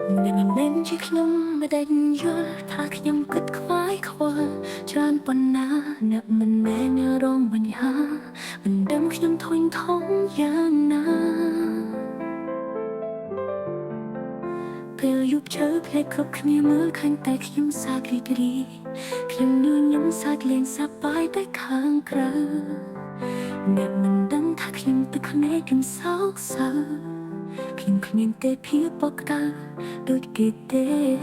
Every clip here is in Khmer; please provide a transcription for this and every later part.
Mình nên chỉ không mà đánh nhớ thà nhầm cất khoái khoa chan bần na nè mình mẹ nhớ rong mình ha mình đâm nhầm thôi thông gian na Pil yup chớp hay khóc khmia mưa khanh tay nhầm xa kri kri nhầm như nhầm sát lên xa bay tay khang krơ nè mình đâm thà nhầm tự khné kim sao sao Kim khmien tê phía bọc ta đôi kì tê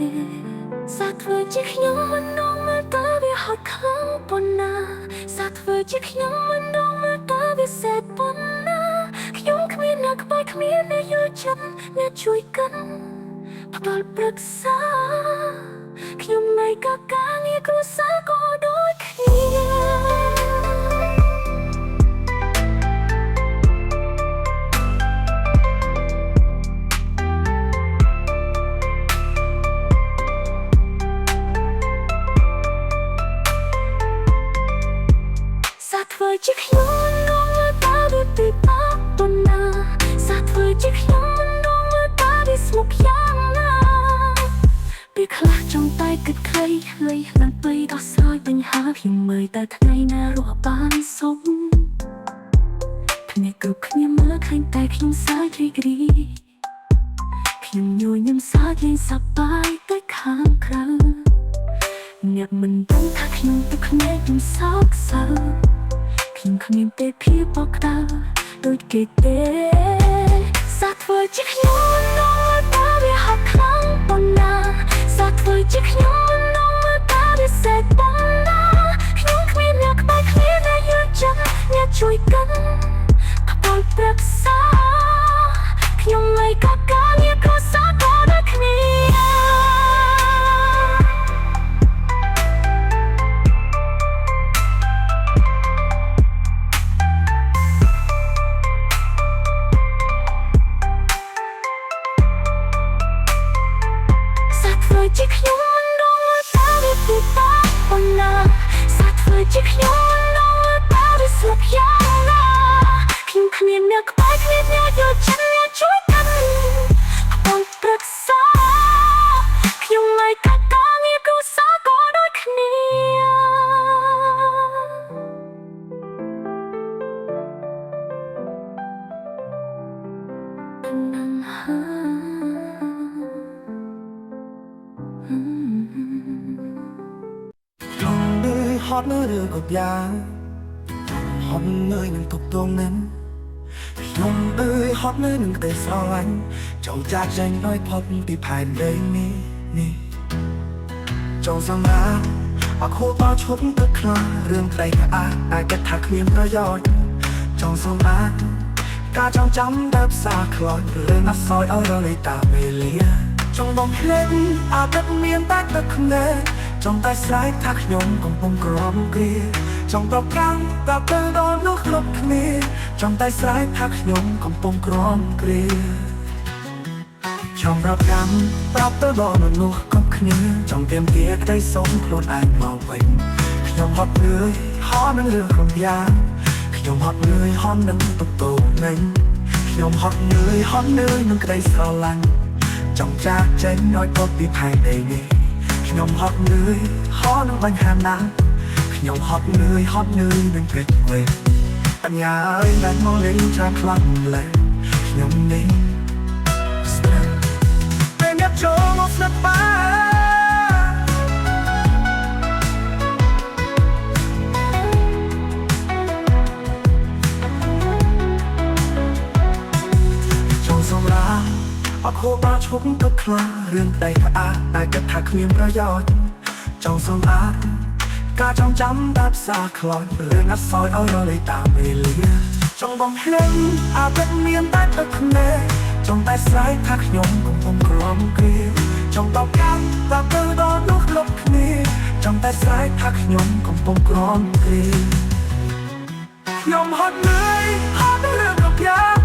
Sát vơi chiếc nhóm mình đông mà ta bị hot kháng bọn na Sát vơi chiếc nhóm mình đông mà ta bị xét bọn na Nhóm khmien nạc bài khmien nè yêu chân nè chui cân Bọc đòi bực xa Nhóm này cả cả nghe cô xa có đôi khía Với chiếc nhóm đông mà ta bị bị bắt tuần na Sát với chiếc nhóm đông mà ta bị smok yang na Bị khắc trong tay kịch khay lây làm bay đó soi tình hạ hiểm mời ta thay na rùa bán sống Khne cực khne mơ khanh tay khne sai tri gri Khne nhồi nhầm sát lên sạp bay tới kháng krơ Nhạc mình đông thác khne tức khne nhầm sóc sơ Kim khmien tê phía bọc ta đôi kì tê Sát với chiếc nhóm đông mà ta bị hot kháng bọn na Sát với chiếc nhóm đông mà ta bị xét bọn na Nhóm khmien nhạc bài khmien nè yêu chân nè chui cân Bọc đôi bực xa Nhóm này cả cả nghe cô xa có đôi khmien Chiếc nhóm đông mà ta bị bị bắt bọn na Sát với chiếc nhóm đông mà ta bị smok yang na Kim khmien nạc bài khmien nè yêu chân nè chui cân Bọc bực xa Nhóm này cả cả nghe cô xa có đôi khnia Năng ha Hot nơi đưa cột giá Hot nơi nâng tục tôn nên Nhông ơi hot nơi nâng tay sao anh Châu cha tranh nói phật thì phải đây ni Châu sao má Ác khô bao chốt tức là Rương tay ai kết thạc miếng ra dõi Châu sao má Cả trong chấm đáp xa khói Rương ác soi ở đó lấy ta về lìa Trong bóng lên kết miếng tách tất không nề Trong tay trái thác nhôm còn bông grom kia Trong tóc căng và từ đó nước lốc kia Trong tay trái thác nhôm còn bông grom kia Trong rạp căng và từ đó nước lốc kia Trong tiêm kia tay sống luôn anh màu bình Nhôm hót người hóa nâng lửa không gian Nhôm hót người hóa nâng tục tổ nâng Nhôm hót người hóa nơi nâng cây sao lạnh Trong cha chén nói có tiếp hai đầy nè Nhóm hót người hóa nâng bánh hà nắng Nhóm hót người nâng tuyệt vời Anh nhà ơi bạn mong lên cha khăn lên Nhóm đi Bên nhấp chỗ một giấc ba Trong sông lá Ác khô ba chốt tức là Rương tay ai kết thạc miếng ra dõi Trong sông á Cả trong chấm đáp xa khói Rương ác soi ở đó lấy ta về lìa Trong bóng lên kết miếng tách tất nề Trong tay trái thác nhôm cùng bông grom kia Trong tóc căng và từ đó nước lốc kia Trong tay trái thác nhôm cùng bông grom kia Nhôm hót lửa ngọc giá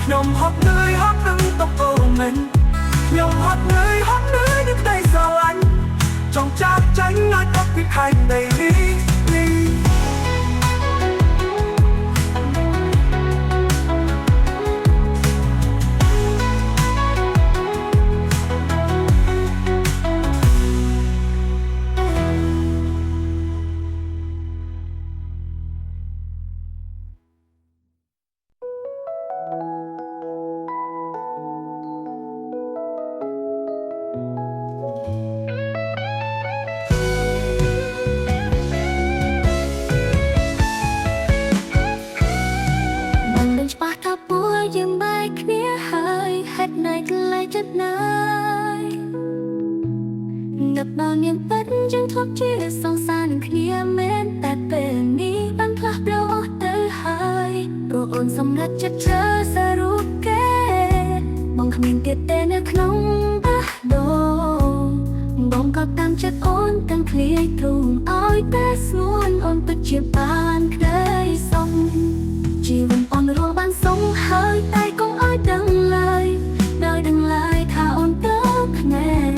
Nhôm hót nâng tóc ô mình Nhôm hót người nước tay sao anh Trong chắc tránh nói tóc biết hành đầy đi ចិត្តណាយអ្នកបានមានប៉ិនចឹងធ្លាប់ជាសង្សារនឹងគ្នាមែនតែពេលនេះបានផ្លាស់ប្ដូរអស់ទៅហើយព្រោះអូនសម្រេចចិត្តធ្វើសរុបគេបងគ្មានទៀតទេនៅក្នុងបេះដូងបងក៏តាមចិត្តអូនទាំងឃ្លាយទ្រូងឲ្យតែស្ងួនអូនពិតជាបានក្ដីសុខជីវិតអូនរស់បានសុខហើយតែកុំឲ្យដឹងឡើយដោយដឹងឡើយថាអូនទៅភ្នែន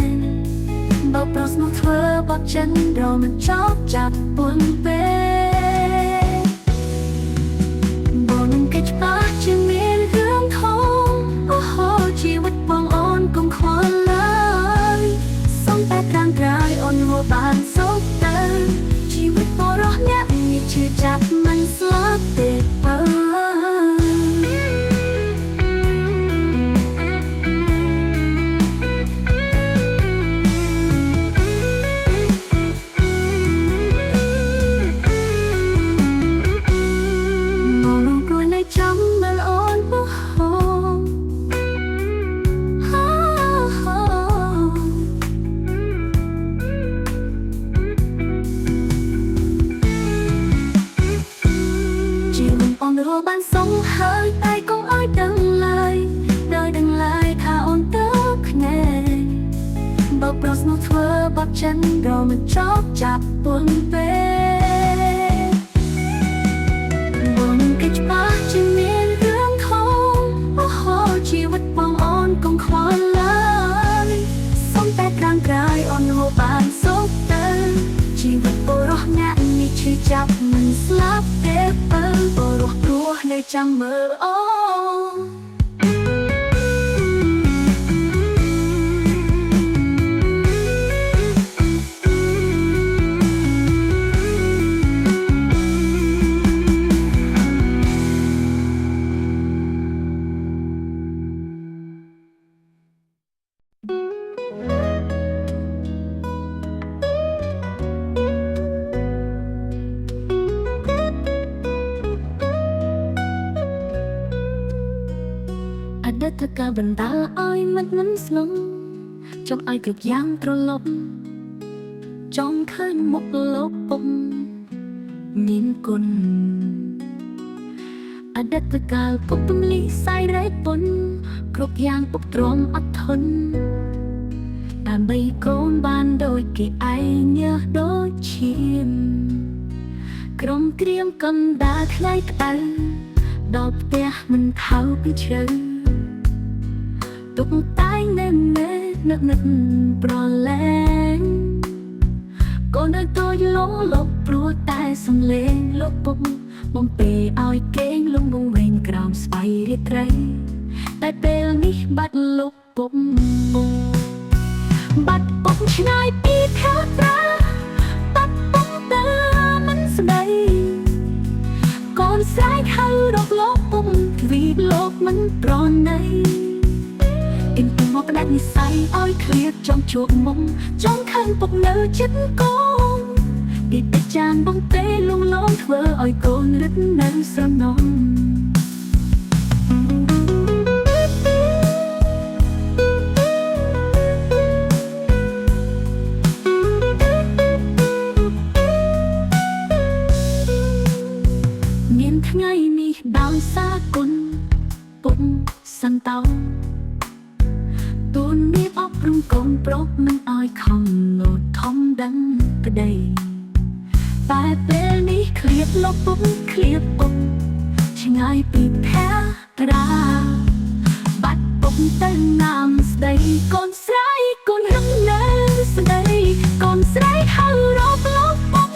បើប្រុសមកធ្វើបត់ចិនរមិនចប់ចាប់ពន់ពេកបងនឹងគេច្បាស់ជាមានរឿងធំអូហូជីវិតបងអូនកុំខ្វល់ឡើយសុំតែខាងក្រោយអូនរស់បានសុខទៅជីវិតបរោះអ្នកមានឈឺចាប់មិនស្លាប់ទេបើរស់បានសុខហើយតែកុំឲ្យដឹងឡើយដោយដឹងឡើយថាអូនទៅភ្នែកបើប្រុសមកធ្វើបត់ចិនរមិនចប់ចាប់ពន់ពេកបងគេច្បាស់ជាមានរឿងធំអូហូជីវិតបងអូនកុំខ្វល់ឡើយសុំតែខាងក្រោយអូនរស់បានសុខទៅជីវិតបរោះអ្នកនេះឈឺចាប់មិនស្លាប់ទេបើបរោះព្រោះនៅចាំមើលអូអតីតកាលបណ្ដាលឲ្យមិនស្លងចង់ឲ្យគ្រប់យ៉ាងត្រឡប់ចង់ឃើញមុខលោកពុំមានគុណអតីតកាលពុកពំលីសាយរៃពុនគ្រប់យ៉ាងពុកទ្រាំអត់ធន់ដើម្បីកូនបានដូចគេឯងញើសដូចឈាមក្រុមក្រៀមកំដាលថ្លៃក្តៅដល់ផ្ទះមិនថៅពីជ្រៅទុកតែងនឹកប្រឡែងកូននៅតូចលោកព្រោះតែសំលេងលោកពុកបំពេឲ្យគេងលំវងវែងក្រោមស្បៃរាត្រីតែពេលនេះបាត់លោកពុកបាត់ពុកឆ្ងាយពីខែប្រាបាត់ពុកទៅមិនស្ដីកូនស្រែកហៅរកលោកពុកទ្វីបលោកមិនប្រណីអ៊ីនពុំមកផ្ដាច់និស័យឲ្យឃ្លាតចង់ជួបមុំចង់ឃើញពុកនៅចិត្តកូនពីតែចានបងទេលងលងធ្វើឲ្យកូនរឹតនៅស្រណំមានថ្ងៃនេះដោយសារគុណពុកសន្តោទូនមានអប់រំកូនប្រុសមិនឲ្យខំលោតខំដឹងក្ដីតែពេលនេះឃ្លាតលោកពុកឃ្លាតពុកឆ្ងាយពីភក្តាបាត់ពុកទៅណាំស្ដីកូនស្រីកូនរឹងនៅស្ដីកូនស្រីហៅរកលោកពុក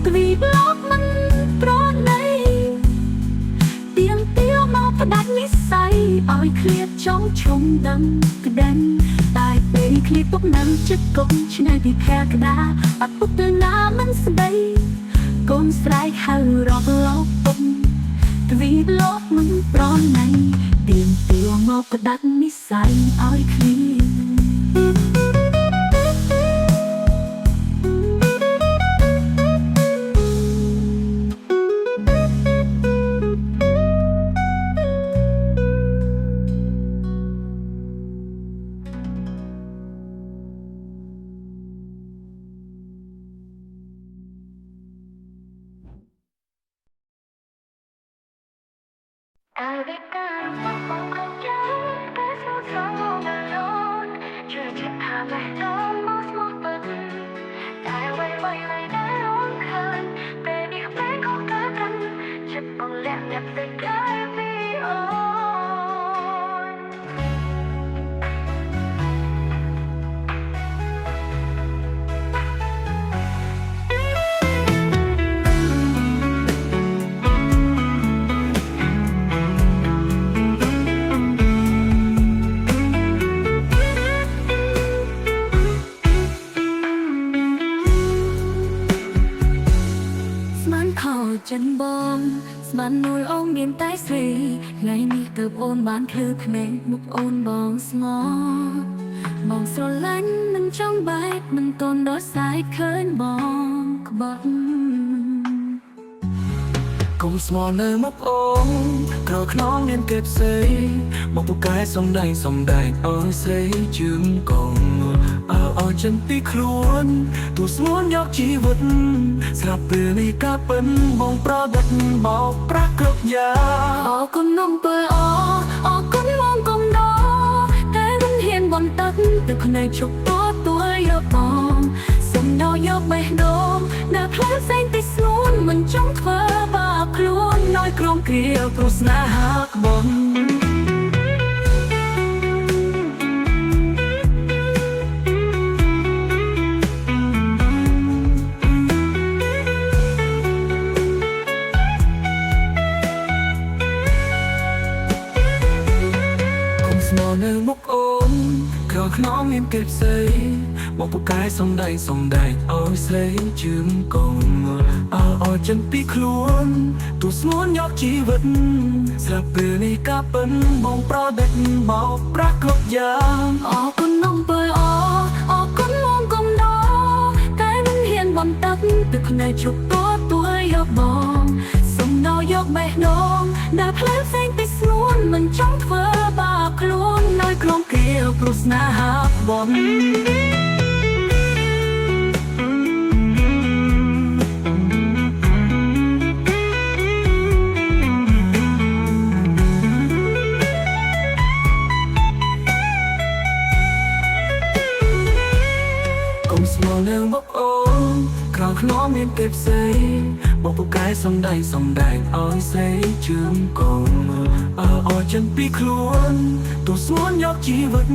ទ្វីបលោកមិនប្រណីទៀងទាមកផ្ដាច់និស័យឲ្យឃ្លាតចង់ឈុំដឹងក្ដីតែពេលឃ្លាតពុកនៅចិត្តកូនឆ្ងាយពីភក្តាបាត់ពុកទៅណាមិនស្ដីកូនស្រែកហៅរកលោកពុកទ្វីបលោកមិនប្រណីទៀងទាមកផ្ដាច់និស័យឲ្យឃ្លាត ប ចិនបងស្មាននួលអូនមានតែស្រីថ្ងៃនេះទើបអូនបានភ្លឺភ្នែកមុខអូនបងស្ងបងស្រឡាញ់មិនចង់បែកមិនតន់ដល់សាយឃើញបងក្បត់កុំស្មោះនៅមុខអូនក្រខ្នងមានគេផ្សេងមកពូកែសំដែងអូនស្រីជើងកងអើចិនពីខ្លួនទូស្មួនយកជីវិតស្រាប់ពេលនេះកាពិនបងប្រដិតបោកប្រាស់គ្រប់យ៉ាងអរគុណនំពើអរគុណមកកុំដោតែមិនហ៊ានបន្តិចទឹកភ្នែកជប់តទួលយកបងសុំដោយកបេះដូងដែលផ្លែផ្សេងតិចស្នួនមិនចង់ធ្វើបាបខ្លួនnóiក្រំគ្រាព្រោះស្នេហាក្បត់នៅមុខអូនក្រខ្នងមានគេផ្សេងមកពូកែសំដែងអូនស្រីជើងកងអើចិនពីខ្លួនទូស្មួនយកជីវិតស្រាប់ពេលនេះកាពិនបងប្រដិតបោកប្រាស់គ្រប់យ៉ាងអរគុណនំពើអរគុណមកកុំដោតែមិនហ៊ានបន្តិចទឹកភ្នែកជប់ទួលយកបងសុំដោយកបេះដូងដែលផ្លែផ្សេងតិចស្នួនមិនចង់ធ្វើបាបខ្លួនnóiក្រំគ្រាព្រោះស្នេហាបន់កុំស្មោះនៅមុខអូនក្រខ្នងមានគេផ្សេងមកពូកែសំដែងអូនស្រីជើងកងអើចិនពីខ្លួនទូស្មួនយកជីវិត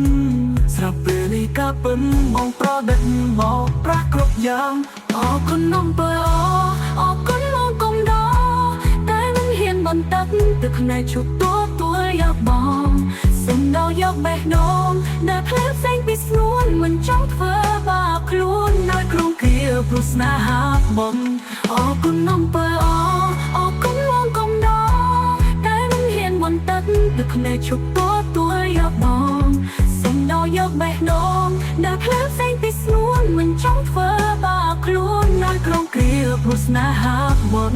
ស្រាប់ពេលនេះកាពិនបងប្រដិតមកប្រាស់គ្រប់យ៉ាងអរគុណនំពើអរគុណមកកុំដោតែមិនហ៊ានបន្តិចទឹកភ្នែកជប់ទួលយកបងសុំដោយកបេះដូងដែលផ្លែផ្សេងពីស្នួនមិនចង់ធ្វើបាបខ្លួនnóiក្រំគ្រាព្រោះស្នេហាបងអរគុណនំពើអរគុណមកកុំដោតែមិនហ៊ានបន្តិចទឹកភ្នែកជប់ទួលយកបងសុំដោយកបេះដូងដែលផ្លែផ្សេងពីស្នួនមិនចង់ធ្វើបាបខ្លួនnóiក្រំគ្រាព្រោះស្នេហាបង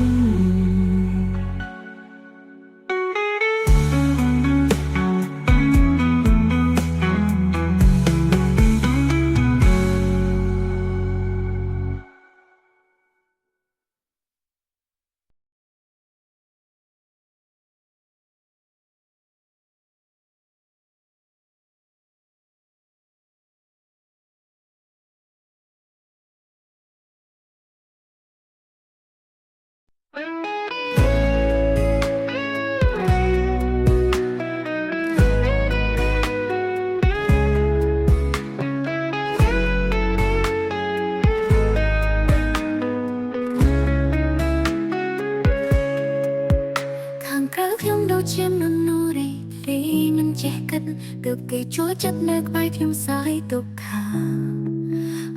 ជាមនុស្សរីមិនចេះគិតទើបគេជួយចិត្តនៅក្បែរខ្ញុំសាយទុកខា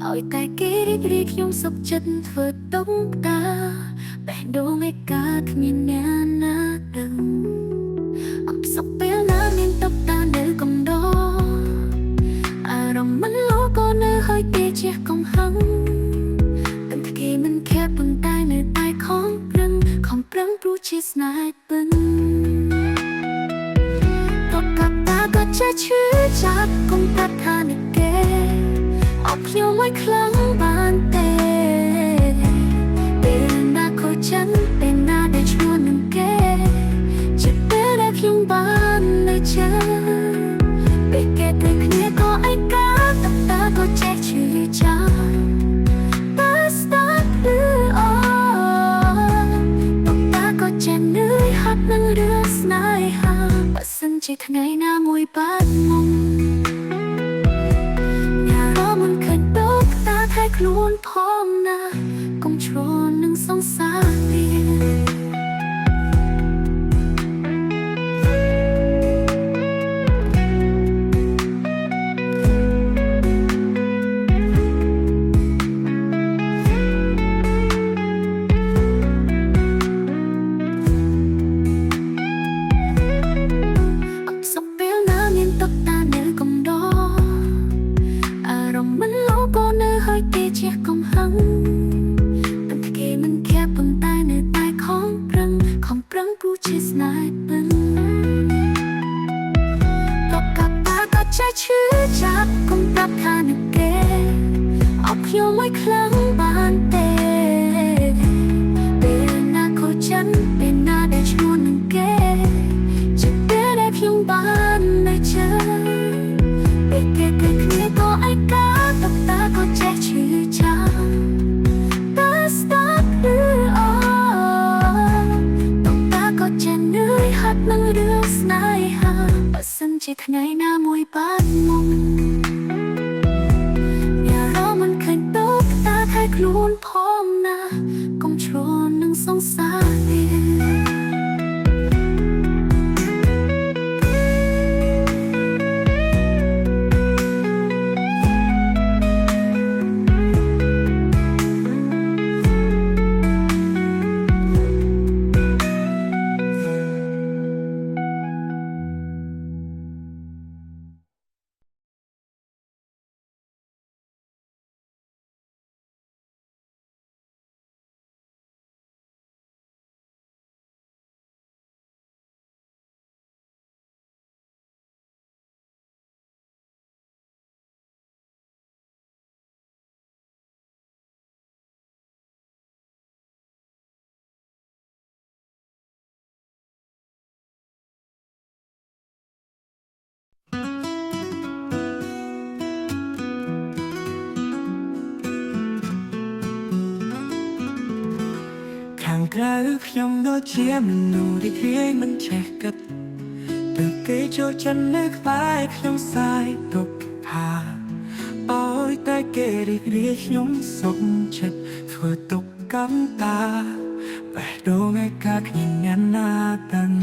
ឲ្យតែគេរីកខ្ញុំសុខចិត្តធ្វើទុកតាបេះដូងឯកាគ្មានអ្នកណាដឹងអត់សុខពេលណាមានទុកតានៅកំដរអារម្មណ៍មិនលោកក៏នៅហើយគេជះកំហឹងតែគេមិនខែប៉ុន្តែនៅតែខំប្រឹងព្រោះជាស្នេហ៍ពឹងក៏จะឈឺចាប់កុំកាត់ថានេះគេអបខ្ញុំឲ្យខ្លាំងបានទេពេលណាខូចចិនពេលណាដែលឈ្មោះនឹងគេជាពេលដែលខ្ញុំបាននៅចាំពេលគេទៅគ្នាក៏ឯកាតតាក៏ ชื่อจับกุมปรับคานึกเกออกเพียวไม่ครั้งบานเตเป็นนาโคจันเป็นนาได้ชวนนึงเกจะเป็นได้เพียงบานในเจอเป็นเกเกิดขึ้นก็ไอ้กาตกตาก็แจกชื่อจับตาสตาร์ทหรืออ๋อตกตาก็จะเหนื่อยหัดนั่งเรือสไนหาปัสสันจิตไงหน้ามวยบ้านมุงอย่ารอมันเคยตกตาไทยคลูนพร้อมนะกงโชนหนึ่งสองสามក្រៅខ្ញុំដូចជាមនុស្សដែលគ្រាមិនចេះគិតទើបគេចូលចិត្តនៅក្បែរខ្ញុំសាយទុកថាអើយតែគេរីករាយខ្ញុំសុខចិត្តធ្វើទុកកម្មតាបេះដូងឯកាគ្នាញ៉ាំណាតាន់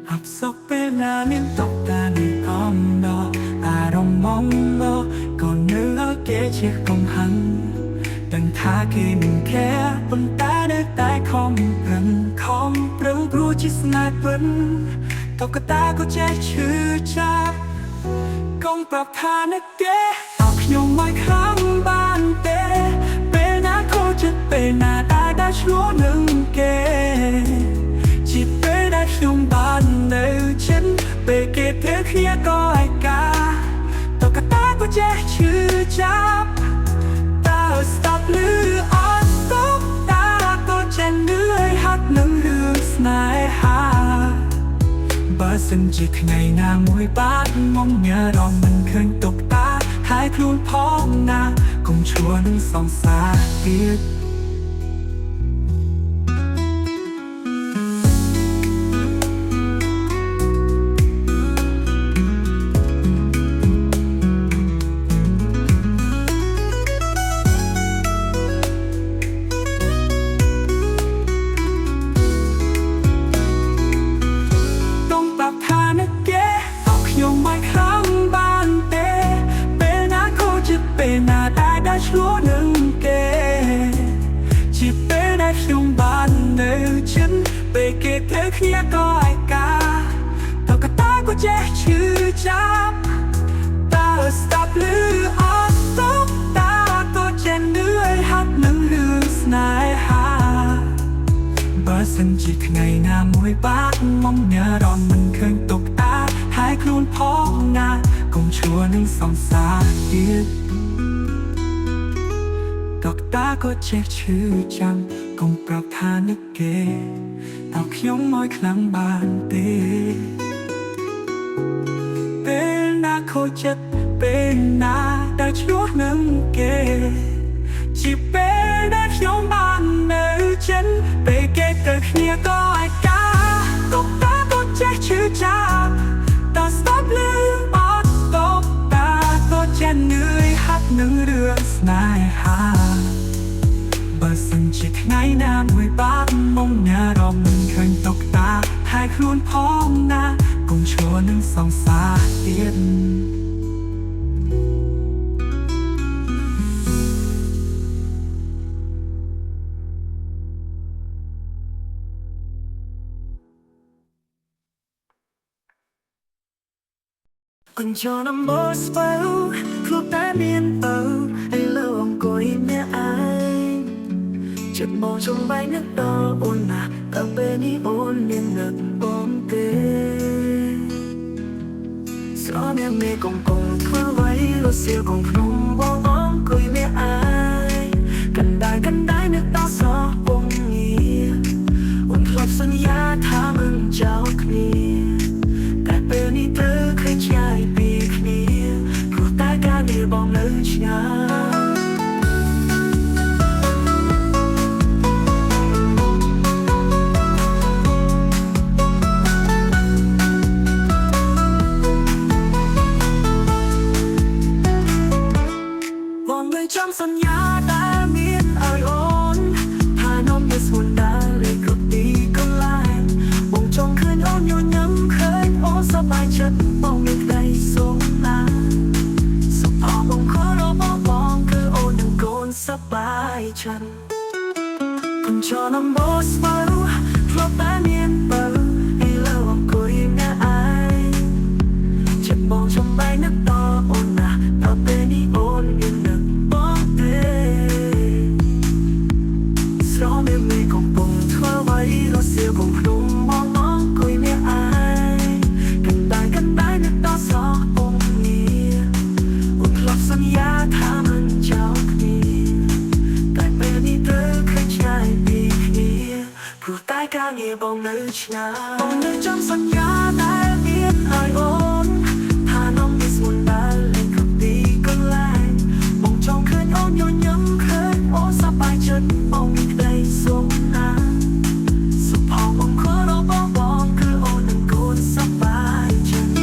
អាប់សុខពេលណាមានទុកតានេះអំដរអារម្មណ៍មងក៏នៅឲ្យគេជាកំហឹងដឹងថាគេមិនแค่ប៉ុន្តែនៅតែខំប្រឹងព្រោះជាស្នេហ៍ពិនតុក្កតាក៏ចេះឈឺចាប់កុំប្រាប់ថានឹកគេអោខ្ញុំមិនខំបានទេពេលណាខូចចិត្តពេលណាដែលឆ្លោះនឹងគេជាពេលដែលខ្ញុំបាននៅចិនពេលគេធ្វើគ្នាក៏ឯកាតុក្កតាក៏ចេះឈឺចាប់stop หรือអត់ទុកតាក៏ចេះនឿយហាត់នឹងរឿងស្នេហាបើសិនជាថ្ងៃណាមួយបាត់មកញ៉ារំមិនឃើញទុកតាហើយខ្លួនផងណាកុំឈួរនឹងសង្សារទៀតឆ្លោះនឹងគេជាពេលដែលខ្ញុំបាននៅចិនពេលគេធ្វើគ្នាក៏ឯកាតុក្កតាក៏ចេះឈឺចាប់តើ stop หรือអត់ទុកតាក៏ចេះនឿយហាត់នឹងរឿងស្នេហាបើសិនជាថ្ងៃណាមួយបាត់មកញ៉ារំមិនឃើញទុកតាហើយខ្លួនផងណាកុំឈួរនឹងសង្សារទៀតតុក្កតាក៏ចេះឈឺចាំកុំប្រាប់ថានឹកគេតើខ្ញុំឲ្យខ្លាំងបានទេពេលណាខូចចិត្តពេលណាដែលឆ្លោះនឹងគេជាពេលដែលខ្ញុំបាននៅចិនពេលគេទៅគ្នាក៏ឯកាតុក្កតាក៏ចេះឈឺចាំតើ stop លឺអត់តុក្កតាក៏ចេះនឿយហាត់នឹងរឿងស្នេហាបើសិនជាថ្ងៃណាមួយបាត់មកញ៉ារំមិនឃើញតុក្កតាហើយខ្លួនផងណាកុំឈួរនឹងសង្សារទៀតកញ្ចក់នំស្ពៅខ្លួនតែមានទៅឲ្យលើអង្គុយអ្នកឯងចិត្តមកចំបៃនឹកដល់អូនណាតែពេលនេះអូនមាននឹកបងទេស្រ ស្រមៀមេកំពុងធ្វើអ្វីរសៀលកំភ្នំបងអង្គុយមេអាយកណ្ដាលនឹកដល់សោះពងងារអូនធ្លាប់សន្យាថាមិនចោលគ្នាតែពេលនេះเธอเคยឆ្ងាយពីគ្នាព្រោះតែការងារបងនៅឆ្ងាយចាំសន្យាដែលមានឲ្យអូនថានាំទៅស្វណ្ដាលេខគ្រប់ទីកន្លែងបងចង់ឃើញអូនញញឹមឃើញអូនសប្បាយចិត្តបងមានក្តីសុខណាស់សុខអរបងខរបងគឺអូននឹងកូនសប្បាយចិត្តគុំចោលនំបោស្បើធ្លាប់តែមានបើឥឡូវអង្គុយអ្នកឯងចិត្តបងចំបែកនឹកដល់អូនណាដល់ពេលនេះអូនមាននឹកស្រមៀមេកំពុងធ្វើអ្វីរសៀលកំភ្នំបងអង្គុយមេអាយកណ្ដាលនឹកដល់សោះពងងារអូនធ្លាប់សន្យាថាមិនចោលគ្នាតែពេលនេះเธอเคยឆ្ងាយពីគ្នាព្រោះតែការងារបងនៅឆ្ងាយបងនៅចាំសន្យាដែលមានឲ្យអូនថានាំទៅស្វណ្ដាលេខគ្រប់ទីកន្លែងបងចង់ឃើញអូនញញឹមឃើញអូនសប្បាយចិត្តបងមានក្តីសុខណាស់សុខផងបងខរបងគឺអូននឹងកូនសប្បាយចិត្ត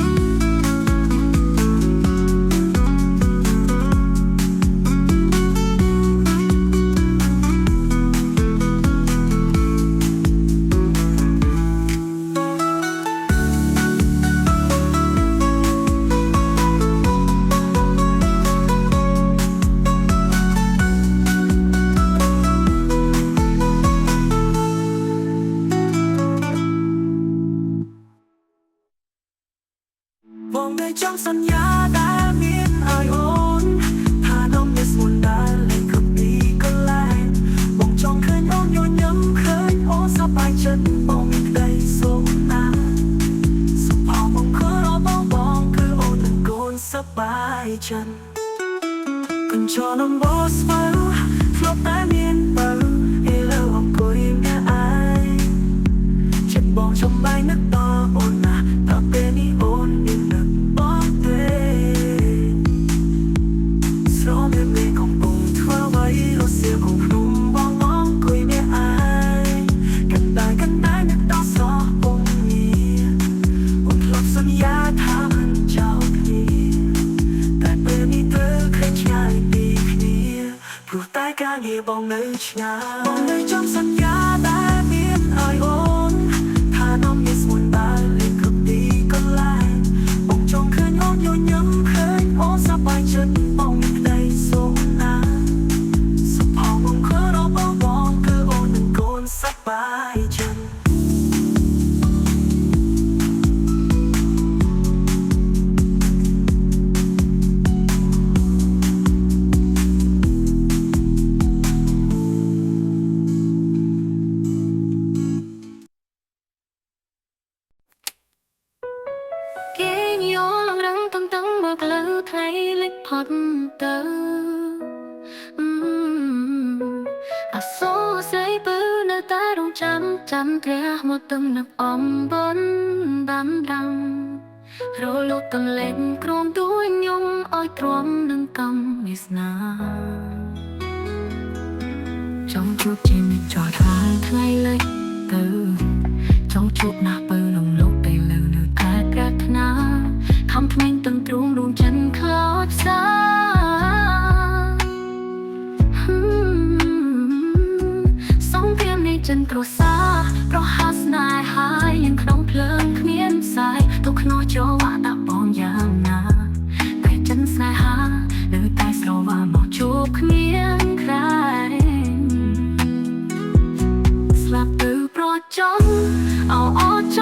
បងได้จำสัญญาដែលមានឲ្យអូនថានាំទៅស្វណ្ដាលេខគ្រប់ទីកន្លែងបងចង់ឃើញអូនញញឹមឃើញអូនសប្បាយចិត្តបងមានក្តីសុខណាស់សុខផងបងខរបងគឺអូននឹងកូនសប្បាយចិត្តកញ្ចក់នំបោស្បើធ្លាប់តែមានបើឥឡូវអង្គុយអ្នកឯងចិត្តបងចំបែកនឹកដល់អូនណាដល់ពេលនេះអូនមាននឹកបងទេស្រមៀមេកំពុងធ្វើអ្វីរសៀលកំភ្នំបងអង្គុយអ្នកឯងកណ្ដាលនឹកដល់សោះពងងារអូនធ្លាប់សន្យាថាមិនចោលគ្នាតែពេលនេះเธอเคยឆ្ងាយពីគ្នាព្រោះតែការងារបងនៅឆ្ងាយបងនៅចាំសន្យាដែលមានឲ្យអូនថានាំទៅស្វណ្ដាលេខគ្រប់ទីកន្លែងបងចង់ឃើញអូនញញឹមឃើញអូនសប្បាយចិត្តបងមានក្តីសុខណាស់សុខផងបងខរបងគឺអូននឹងកូនសប្បាយចិត្តគេញយល់រឹងតឹងមកលើថ្ងៃលិចផុតទៅអសូរស្រីពើនៅតែរងចាំព្រះមកទំនឹកអំបនបានដាំរលត់តលេងក្រុមទួយញងឲ្យទ្រាំនឹងកំវាសនាចង់ជួបជាមិត្តចោលថាថ្ងៃលិចទៅចង់ជួបណាស់ពើនឹងលោកទៅលើនៅតែប្រាថ្នាខំថ្មីងទាំងទ្រូងរួមចិនខ្លោចផ្សាសំព្រាមនៃចិនគ្រួសារប្រហាស្នេហាយ៉ាងក្នុងភ្លើងគ្មានផ្សាយទុកខ្នោះចូលដាក់បងយ៉ាងណាតែចិនស្នេហានៅតែស្រវាមកជួបគ្មានใครស្លាប់ទៅប្រចង់អោអច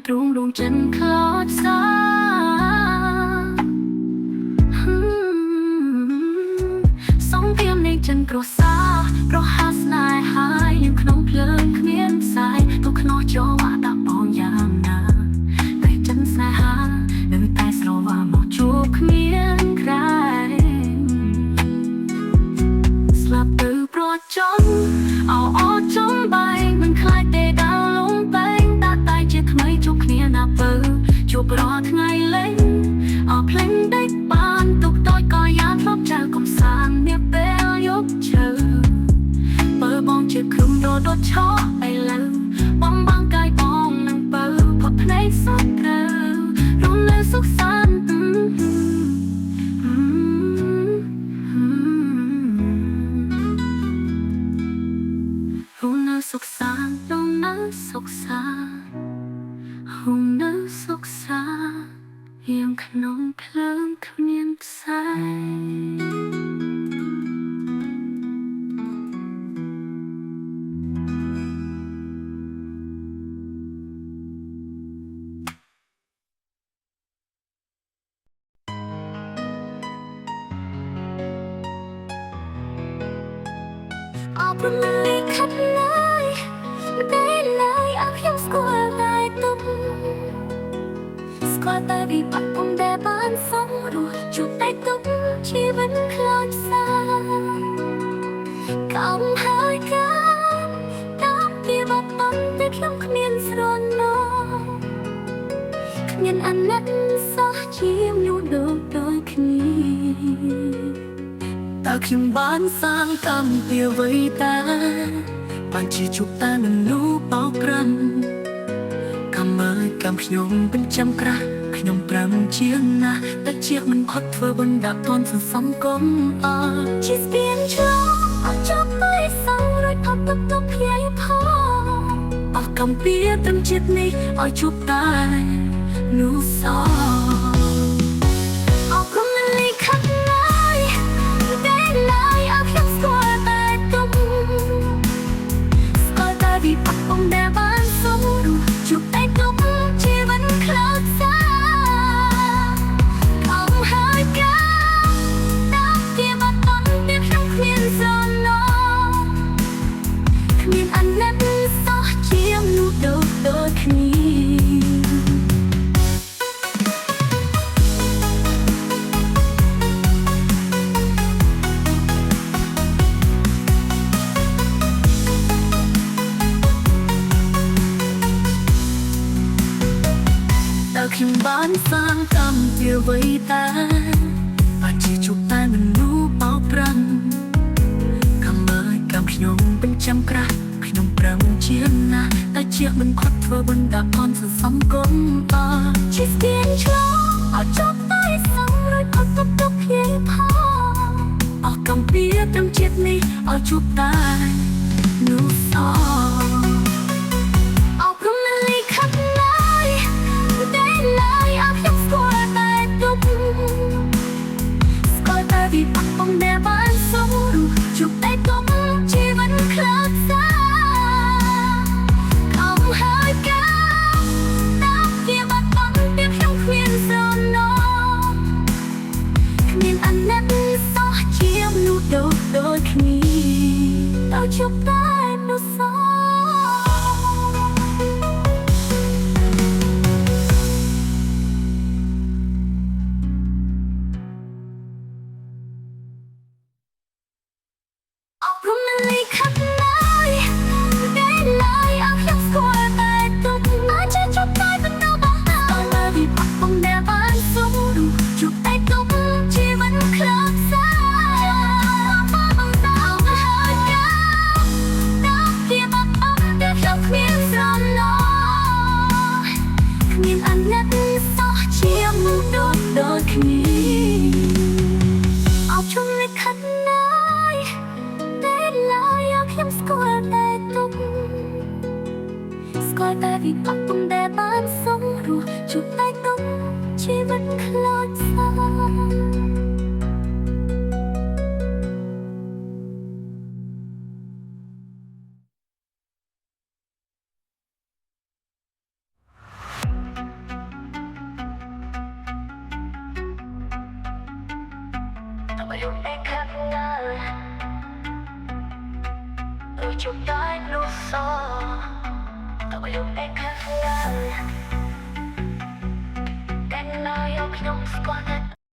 ទ្រូងដួងចិនខ្លោចសាសងព្រាមនៃចិនក្រសាប្រហាស្នេហាយើងក្នុងភ្លើងគ្មានផ្សាយទុកខ្នោះចោអាដាក់បងយ៉ាងណាតែចិនស្នេហានៅតែស្រវាមកជួបគ្មានใครស្លាប់ទៅប្រចង់អោអត់ចំបែងមិនខ្លាចទេដើរលងបែងតាតែជាថ្មីជួបគ្នាណាបើជួបរាល់ថ្ងៃលេងអោភ្លេងដេកបានទុកតូចក៏យ៉ាងធ្លាប់ចៅកំសាន្តនាពេលយកឈើបើបងជាគ្រុំដុតឆោឥឡូវបងបាំងកាយបងនឹងបើផុតភ្នែកសត់ត្រូវរំលែកសុខសាន្តសុខសាន្តរំនៅសុខសាន្តហូរនៅសុខសាន្តយ៉ាងក្នុងភ្លើងគ្មានផ្សែអបរំលីខិតឡើយតែឡើយអើខ្ញុំស្គាល់តែទុកស្គាល់តែវិបត្តិពុំដែលបានសំរស់ជួបតែទុកជីវិតខ្លោចសាកំហើយកាតាមពីបបបំតែខ្ញុំគ្មានស្រណោគ្មានអាណិតសោះជាមនុស្សដូចគ្នាតើខ្ញុំបានសាងកម្មពីអ្វីតាបានជាជួបតែមនុស្សបោកប្រាំកម្មមើលកម្មខ្ញុំเป็นចាំក្រាស់ខ្ញុំប្រាំជាណាស់តែជាមិនអត់ធ្វើបណ្ដាតនសន្សំគុំជាស្ពានឆ្លងអត់ចប់ទៅសងរត់អត់ទៅទៅភ័យផងអស់កំពីត្រឹមជាតិនេះឲ្យជួបតែនោះសអរគុណមិនលីខិតឡើយតែឡើយអត់ខ្ញុំស្គាល់តែទុំស្គាល់តែវិបត្តិពុំដែលបានសុំជួបតែទុំជីវិតខ្លោចសាកំហើយកាតាមជាបាត់តន់តែខ្ញុំគ្មានស្រណោគ្មានអាណិតសោះជាមនុស្សដូចគ្នាខ្ញុំបានសាងកម្មជាអ្វីតាបានជាជួបតែមនុស្សបោកប្រាំកម្មមើលកម្មខ្ញុំเป็นចាំក្រាស់ខ្ញុំប្រាំជាណាស់តែជាមិនខត់ធ្វើបណ្ដាអនសន្សំគុំជាស្ពានឆ្លងអត់ចប់តែសងរត់អត់ទៅទៅភ័យផងអស់កំពីត្រឹមជាតិនេះឲ្យជួបតែនោះសអរព្រមមិនលីខិតឡើយតែឡើយអត់ខ្ញុំស្គាល់តែទុកស្គាល់តែវិបត្តិពុំដែលបានសុំជួបតែទុកជីវិតខ្លោចសាកំហើយកាតាមជាបាត់បង់តែខ្ញុំគ្មានស្រណោគ្មានអាណិតសោះជាមនុស្សដូចគ្នាតើជួបតែនោះសដូចគ្នាអបជុំលិខិតឡើយតែឡើយអត់ខ្ញុំស្គាល់តែទុកស្គាល់តែវិបត្តិពុំដែលបានសុំរស់ជួបតែទុកជីវិតខ្លោចសា mà lúc ấy khác ngờ chụp tới lúc xó mà lúc ấy khác ngờ cái nói ông không quan